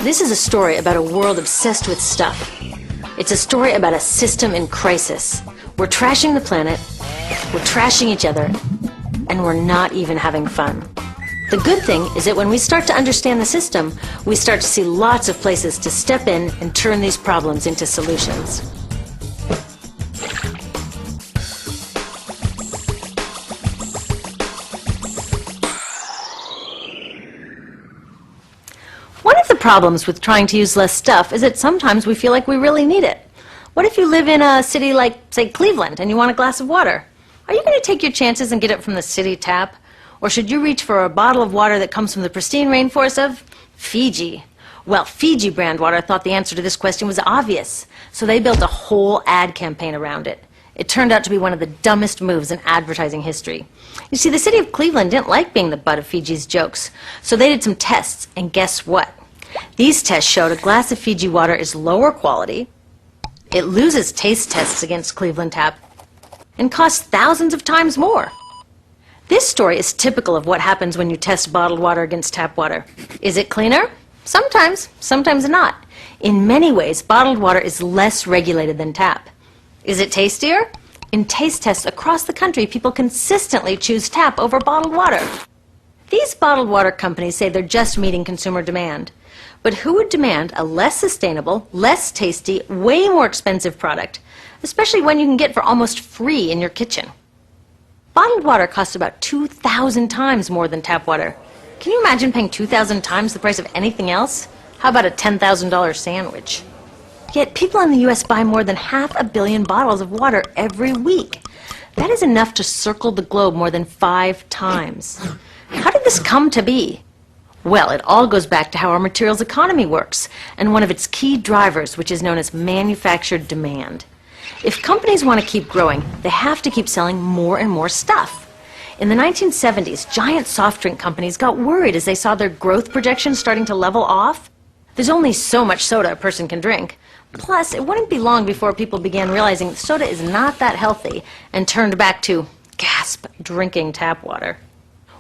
This is a story about a world obsessed with stuff. It's a story about a system in crisis. We're trashing the planet, we're trashing each other, and we're not even having fun. The good thing is that when we start to understand the system, we start to see lots of places to step in and turn these problems into solutions. One of the problems with trying to use less stuff is that sometimes we feel like we really need it. What if you live in a city like, say, Cleveland, and you want a glass of water? Are you going to take your chances and get it from the city tap? Or should you reach for a bottle of water that comes from the pristine rainforest of Fiji? Well, Fiji brand water thought the answer to this question was obvious, so they built a whole ad campaign around it. It turned out to be one of the dumbest moves in advertising history. You see, the city of Cleveland didn't like being the butt of Fiji's jokes, so they did some tests, and guess what? These tests showed a glass of Fiji water is lower quality, it loses taste tests against Cleveland Tap, and costs thousands of times more. This story is typical of what happens when you test bottled water against tap water. Is it cleaner? Sometimes, sometimes not. In many ways, bottled water is less regulated than tap. Is it tastier? In taste tests across the country, people consistently choose tap over bottled water. These bottled water companies say they're just meeting consumer demand. But who would demand a less sustainable, less tasty, way more expensive product, especially one you can get for almost free in your kitchen? Bottled water costs about 2,000 times more than tap water. Can you imagine paying 2,000 times the price of anything else? How about a $10,000 sandwich? Yet people in the U.S. buy more than 500 million bottles of water every week. That is enough to circle the globe more than 5 times. How did this come to be? Well, it all goes back to how our materials economy works, and one of its key drivers, which is known as manufactured demand. If companies want to keep growing, they have to keep selling more and more stuff. In the 1970s, giant soft drink companies got worried as they saw their growth projections starting to level off. There's only so much soda a person can drink. Plus, it wouldn't be long before people began realizing that soda is not that healthy and turned back to, gasp, drinking tap water.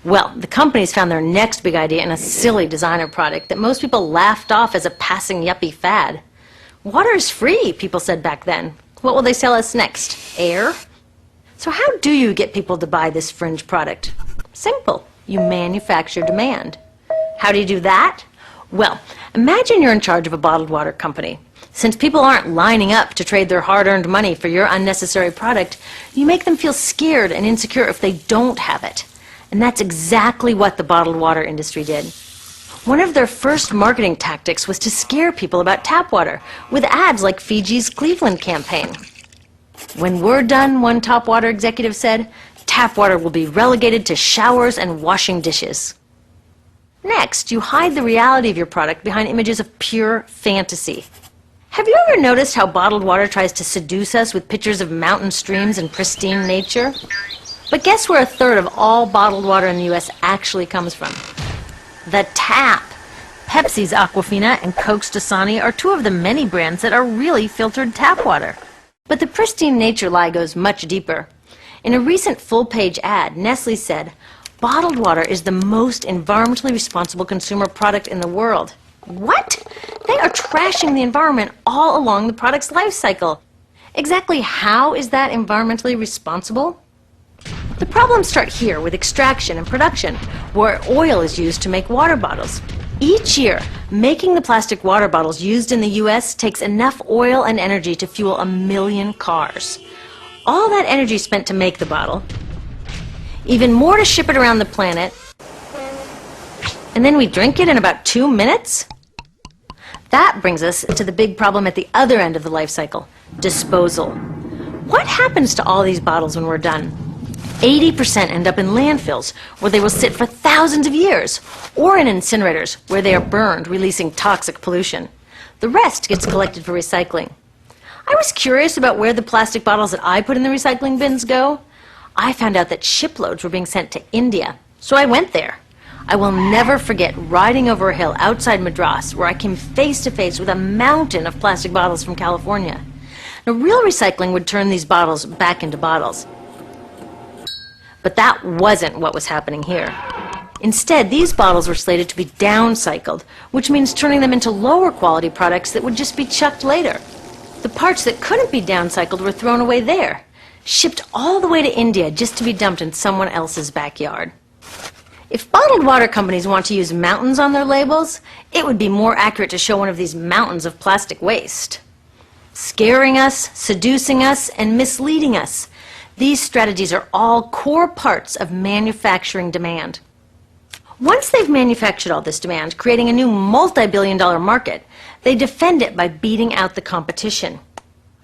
Well, the companies found their next big idea in a silly designer product that most people laughed off as a passing yuppie fad. Water is free, people said back then. What will they sell us next? Air? So how do you get people to buy this fringe product? Simple. You manufacture demand. How do you do that? Well, imagine you're in charge of a bottled water company. Since people aren't lining up to trade their hard-earned money for your unnecessary product, you make them feel scared and insecure if they don't have it. And that's exactly what the bottled water industry did. One of their first marketing tactics was to scare people about tap water with ads like Fiji's Cleveland campaign. When we're done, one top water executive said, tap water will be relegated to showers and washing dishes. Next, you hide the reality of your product behind images of pure fantasy. Have you ever noticed how bottled water tries to seduce us with pictures of mountain streams and pristine nature? But guess where a third of all bottled water in the U.S. actually comes from? The tap. Pepsi's Aquafina and Coke's Dasani are 2 of the many brands that are really filtered tap water. But the pristine nature lie goes much deeper. In a recent full-page ad, Nestle said, bottled water is the most environmentally responsible consumer product in the world. What? They are trashing the environment all along the product's life cycle. Exactly how is that environmentally responsible? The problems start here with extraction and production, where oil is used to make water bottles. Each year, making the plastic water bottles used in the U.S. takes enough oil and energy to fuel 1 million cars. All that energy spent to make the bottle, even more to ship it around the planet, and then we drink it in about 2 minutes? That brings us to the big problem at the other end of the life cycle, disposal. What happens to all these bottles when we're done? 80% end up in landfills, where they will sit for thousands of years, or in incinerators, where they are burned, releasing toxic pollution. The rest gets collected for recycling. I was curious about where the plastic bottles that I put in the recycling bins go. I found out that shiploads were being sent to India, so I went there. I will never forget riding over a hill outside Madras, where I came face to face with a mountain of plastic bottles from California. Now, real recycling would turn these bottles back into bottles. But that wasn't what was happening here. Instead, these bottles were slated to be downcycled, which means turning them into lower quality products that would just be chucked later. The parts that couldn't be downcycled were thrown away there, shipped all the way to India just to be dumped in someone else's backyard. If bottled water companies want to use mountains on their labels, it would be more accurate to show one of these mountains of plastic waste. Scaring us, seducing us, and misleading us. These strategies are all core parts of manufacturing demand. Once they've manufactured all this demand, creating a new multi-billion-dollar market, they defend it by beating out the competition.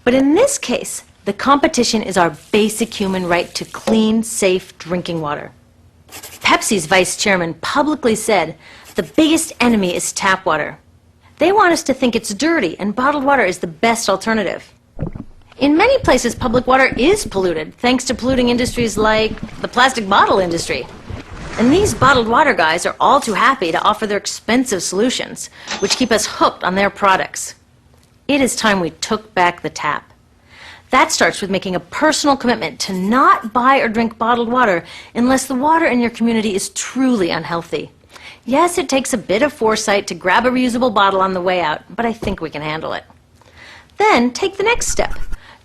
But in this case, the competition is our basic human right to clean, safe drinking water. Pepsi's vice chairman publicly said, "The biggest enemy is tap water." They want us to think it's dirty and bottled water is the best alternative. In many places, public water is polluted, thanks to polluting industries like the plastic bottle industry. And these bottled water guys are all too happy to offer their expensive solutions, which keep us hooked on their products. It is time we took back the tap. That starts with making a personal commitment to not buy or drink bottled water unless the water in your community is truly unhealthy. Yes, it takes a bit of foresight to grab a reusable bottle on the way out, but I think we can handle it. Then take the next step.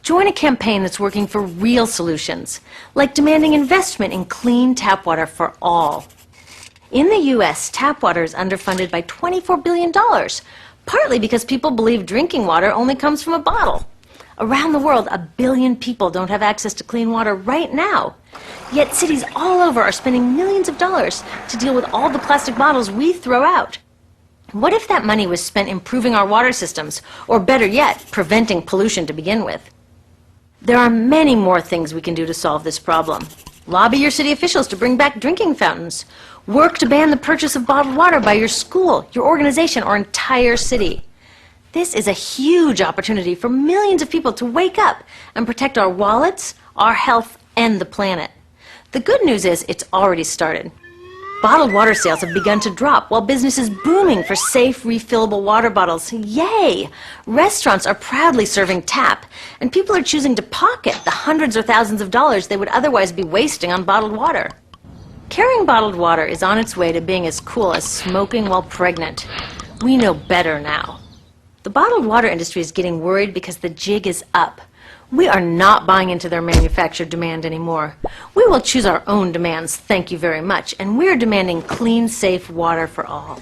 Join a campaign that's working for real solutions, like demanding investment in clean tap water for all. In the U.S., tap water is underfunded by $24 billion, partly because people believe drinking water only comes from a bottle. Around the world, 1 billion people don't have access to clean water right now. Yet cities all over are spending millions of dollars to deal with all the plastic bottles we throw out. What if that money was spent improving our water systems, or better yet, preventing pollution to begin with? There are many more things we can do to solve this problem. Lobby your city officials to bring back drinking fountains. Work to ban the purchase of bottled water by your school, your organization, or entire city. This is a huge opportunity for millions of people to wake up and protect our wallets, our health, and the planet. The good news is it's already started. Bottled water sales have begun to drop while business is booming for safe, refillable water bottles. Yay! Restaurants are proudly serving tap, and people are choosing to pocket the hundreds or thousands of dollars they would otherwise be wasting on bottled water. Carrying bottled water is on its way to being as cool as smoking while pregnant. We know better now. The bottled water industry is getting worried because the jig is up. We are not buying into their manufactured demand anymore. We will choose our own demands, thank you very much, and we're demanding clean, safe water for all.